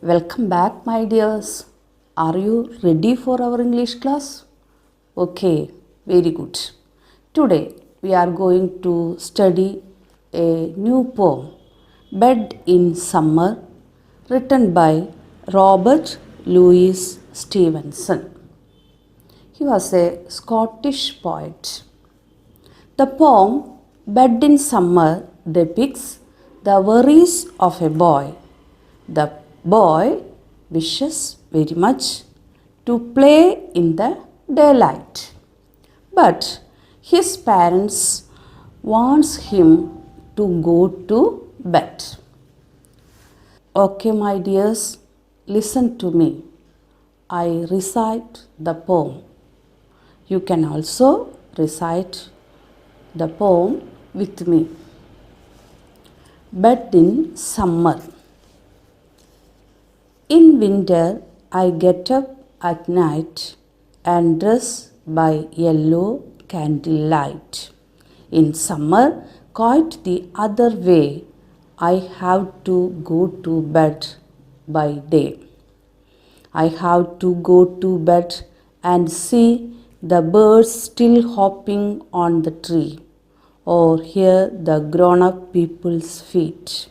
Welcome back, my dears. Are you ready for our English class? Okay, very good. Today we are going to study a new poem, Bed in Summer, written by Robert Louis Stevenson. He was a Scottish poet. The poem Bed in Summer depicts the worries of a boy. The boy wishes very much to play in the daylight, but his parents wants him to go to bed. Okay, my dears, listen to me. I recite the poem. You can also recite the poem with me. Bed in Summer. In winter, I get up at night and dress by yellow candlelight. In summer, quite the other way, I have to go to bed by day. I have to go to bed and see the birds still hopping on the tree, or hear the grown-up people's feet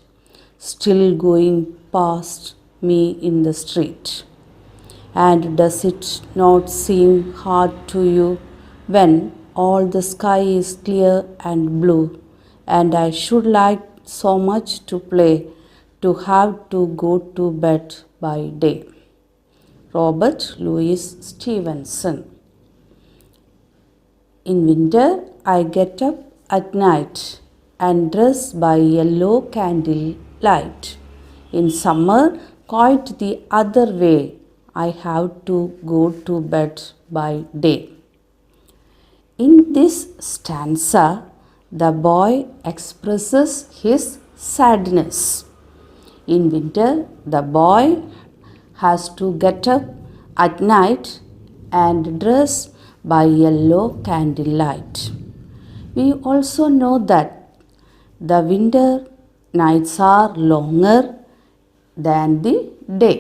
still going past me in the street. And does it not seem hard to you when all the sky is clear and blue, and I should like so much to play, to have to go to bed by day? Robert Louis Stevenson. In winter, I get up at night and dress by yellow candlelight. In summer, quite the other way, I have to go to bed by day. In this stanza, the boy expresses his sadness. In winter, the boy has to get up at night and dress by yellow candlelight. We also know that the winter nights are longer than the day.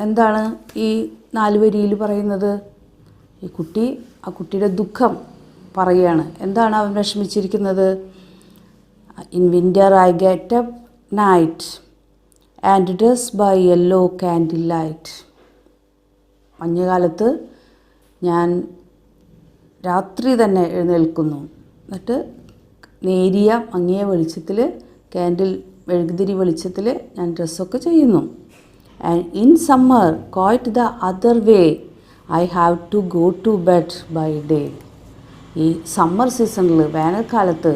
എന്താണ് ഈ 4 വരിയിൽ പറയുന്നത്? ഈ കുട്ടി ആ കുട്ടിയുടെ ദുഃഖം പറയുകയാണ്. എന്താണ് അവൻ വിഷമിച്ചിരിക്കുന്നത്? In winter I get up night and dress by yellow candle light. മഞ്ഞുകാലത്ത് ഞാൻ രാത്രി തന്നെ എഴുന്നേൽക്കുന്നു, എന്നിട്ട് നേരിയ മങ്ങിയ വെളിച്ചത്തിൽ മെഴുകുതിരി വെളിച്ചത്തിൽ ഞാൻ ഡ്രസ്സൊക്കെ ചെയ്യുന്നു. And in summer quite the other way I have to go to bed by day. ഈ സമ്മർ സീസണിൽ വേനൽക്കാലത്ത്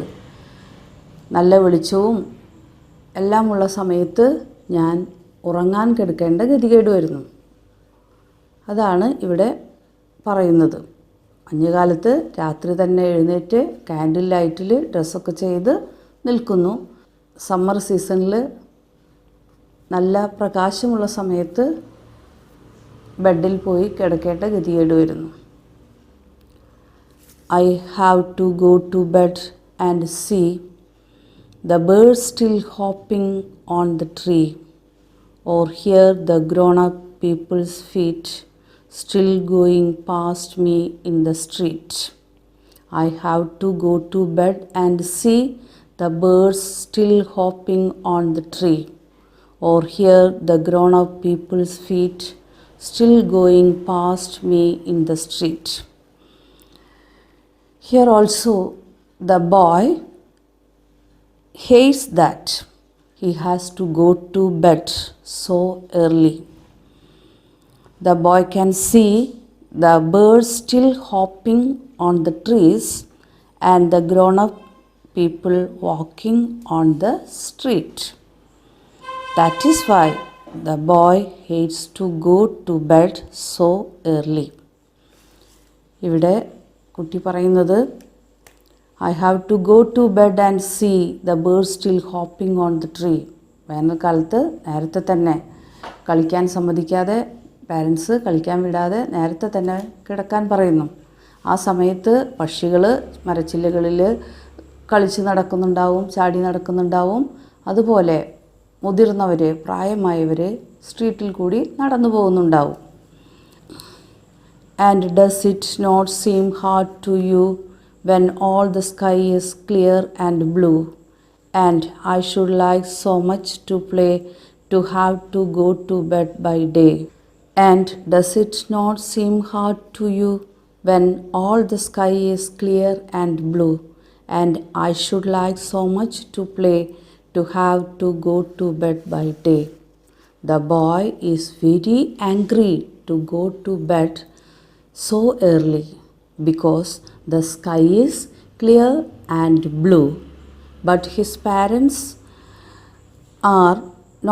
നല്ല വെളിച്ചവും എല്ലാമുള്ള സമയത്ത് ഞാൻ ഉറങ്ങാൻ കിടക്കേണ്ട ഗതികേട് വരുന്നു. അതാണ് ഇവിടെ പറയുന്നത്. മഞ്ഞുകാലത്ത് രാത്രി തന്നെ എഴുന്നേറ്റ് കാൻഡിൽ ലൈറ്റിൽ ഡ്രസ്സൊക്കെ ചെയ്ത് നിൽക്കുന്നു. സമ്മർ സീസണിൽ നല്ല പ്രകാശമുള്ള സമയത്ത് ബെഡിൽ പോയി കിടക്കേണ്ട ഗതികേട് വരുന്നു. I have to go to bed and see the birds still hopping on the tree, or hear the grown-up people's feet still going past me in the street. I have to go to bed and see the birds still hopping on the tree, or hear the grown-up people's feet still going past me in the street. Here also the boy hates that he has to go to bed so early. The boy can see the birds still hopping on the trees and the grown-up people walking on the street. That is why the boy hates to go to bed so early. ഇവിടെ കുട്ടി പറയുന്നത് I have to go to bed and see the bird still hopping on the tree. വേനൽക്കാലത്ത് നേരത്തെ തന്നെ കളിക്കാൻ സമ്മതിക്കാതെ parents കളിക്കാൻ വിടാതെ നേരത്തെ തന്നെ കിടക്കാൻ പറയുന്നു. ആ സമയത്ത് പക്ഷികൾ മരച്ചില്ലകളിൽ കളിച്ച് നടക്കുന്നുണ്ടാവും, ചാടി നടക്കുന്നുണ്ടാവും. അതുപോലെ മുതിർന്നവർ, പ്രായമായവർ സ്ട്രീറ്റിൽ കൂടി നടന്നു പോകുന്നുണ്ടാവും. And does it not seem hard to you when all the sky is clear and blue and I should like so much to play to have to go to bed by day. And does it not seem hard to you when all the sky is clear and blue and I should like so much to play to have to go to bed by day. The boy is very angry to go to bed so early because the sky is clear and blue, but his parents are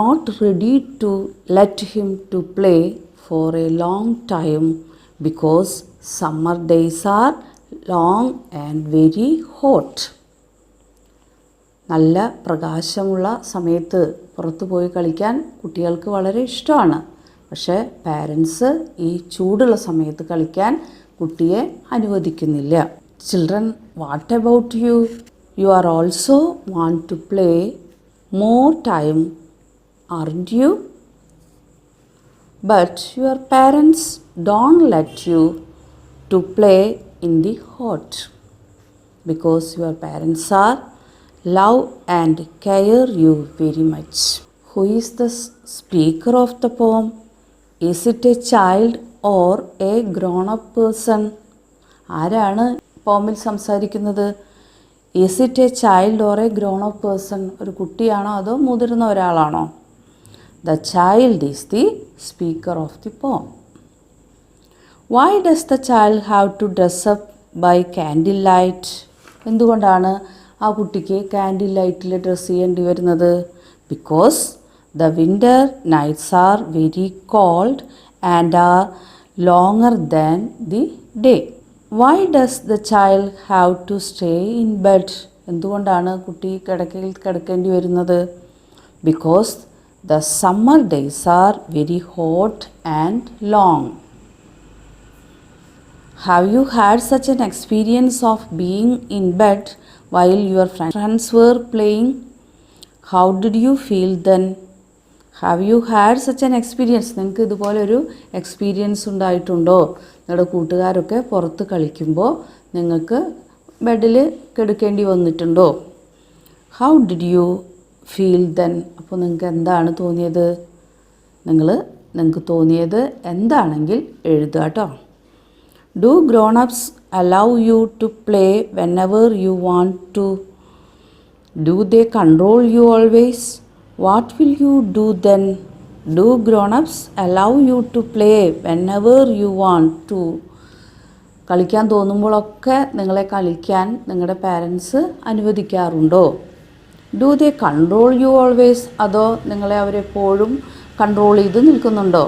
not ready to let him to play for a long time because summer days are long and very hot. നല്ല പ്രകാശമുള്ള സമയത്ത് പുറത്തു പോയി കളിക്കാൻ കുട്ടികൾക്ക് വളരെ ഇഷ്ടമാണ്. പക്ഷേ parents ഈ ചൂടുള്ള സമയത്ത് കളിക്കാൻ കുട്ടിയെ അനുവദിക്കുന്നില്ല. Children, what about you? You are also want to play more time, aren't you? But your parents don't let you to play in the hot because your parents are love and care you very much. Who is the speaker of the poem? Is it a child or a grown up person? ആരാണ് പോമിൽ സംസാരിക്കുന്നത്? Is it a child or a grown up person? ഒരു കുട്ടിയാണോ അതോ മുതിർന്ന ഒരാളാണോ? The child is the speaker of the poem. Why does the child have to dress up by candle light? എന്തുകൊണ്ടാണ് ആ കുട്ടിക്ക് candle ലൈറ്റിൽ ഡ്രസ്സ് ചെയ്യേണ്ടി വരുന്നത്? Because the winter nights are very cold and are longer than the day. Why does the child have to stay in bed? എന്തുകൊണ്ടാണ് കുട്ടി കിടക്കയിൽ കിടക്കേണ്ടി വരുന്നത്? Because the summer days are very hot and long. Have you had such an experience of being in bed while your friends were playing? How did you feel then? Have you had such an experience? നിങ്ങൾക്ക് ഇതുപോലൊരു experience ഉണ്ടായിട്ടുണ്ടോ? നിങ്ങളുടെ കൂട്ടുകാരൊക്കെ പുറത്ത് കളിക്കുമ്പോൾ നിങ്ങൾക്ക് ബെഡിൽ കിടക്കേണ്ടി വന്നിട്ടുണ്ടോ? How did you feel then? അപ്പോൾ നിങ്ങൾക്ക് എന്താണ് തോന്നിയത്? നിങ്ങൾക്ക് തോന്നിയത് എന്താണെങ്കിൽ എഴുതുക കേട്ടോ. Do grown-ups allow you to play whenever you want to? Do they control you always? What will you do then? Do grown-ups allow you to play whenever you want to? കളിക്കാൻ തോന്നുമ്പോഴൊക്കെ നിങ്ങളെ കളിക്കാൻ നിങ്ങളുടെ parents അനുവദിക്കാറുണ്ടോ? Do they control you always? അതോ നിങ്ങളെ അവരെപ്പോഴും control ചെയ്ത് നിൽക്കുന്നുണ്ടോ?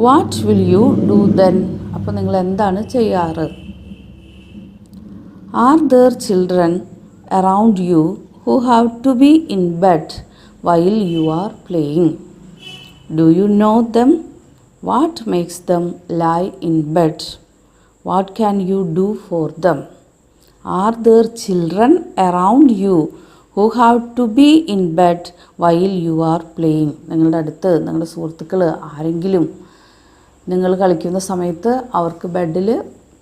What will you do then? അപ്പോൾ നിങ്ങൾ എന്താണ് ചെയ്യാറ്? Are there children around you who have to be in bed while you are playing? Do you know them? What makes them lie in bed? What can you do for them? Are there children around you who have to be in bed while you are playing? നിങ്ങളുടെ അടുത്ത് നിങ്ങളുടെ സുഹൃത്തുക്കൾ ആരെങ്കിലും നിങ്ങൾ കളിക്കുന്ന സമയത്ത് അവർക്ക് ബെഡിൽ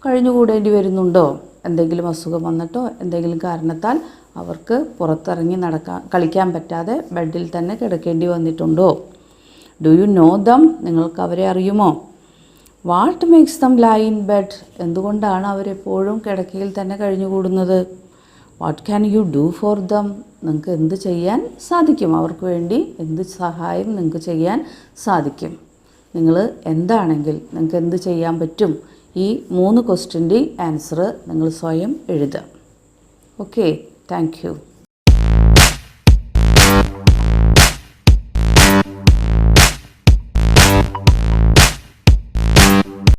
കഴിഞ്ഞുകൂടേണ്ടി വരുന്നുണ്ടോ? എന്തെങ്കിലും അസുഖം വന്നിട്ടോ എന്തെങ്കിലും കാരണത്താൽ അവർക്ക് പുറത്തിറങ്ങി കളിക്കാൻ പറ്റാതെ ബെഡിൽ തന്നെ കിടക്കേണ്ടി വന്നിട്ടുണ്ടോ? Do you know them? നിങ്ങൾക്ക് അവരെ അറിയുമോ? What makes them lie in bed? എന്തുകൊണ്ടാണ് അവരെപ്പോഴും കിടക്കയിൽ തന്നെ കഴിഞ്ഞുകൂടുന്നത്? What can you do for them? നിങ്ങൾക്ക് എന്ത് ചെയ്യാൻ സാധിക്കും? അവർക്ക് വേണ്ടി എന്ത് സഹായം നിങ്ങൾക്ക് ചെയ്യാൻ സാധിക്കും? നിങ്ങൾ എന്താണെങ്കിൽ നിങ്ങൾക്ക് എന്ത് ചെയ്യാൻ പറ്റും? ഈ 3 ക്വസ്റ്റ്യൻ്റെ ആൻസർ നിങ്ങൾ സ്വയം എഴുതുക. Okay, thank you.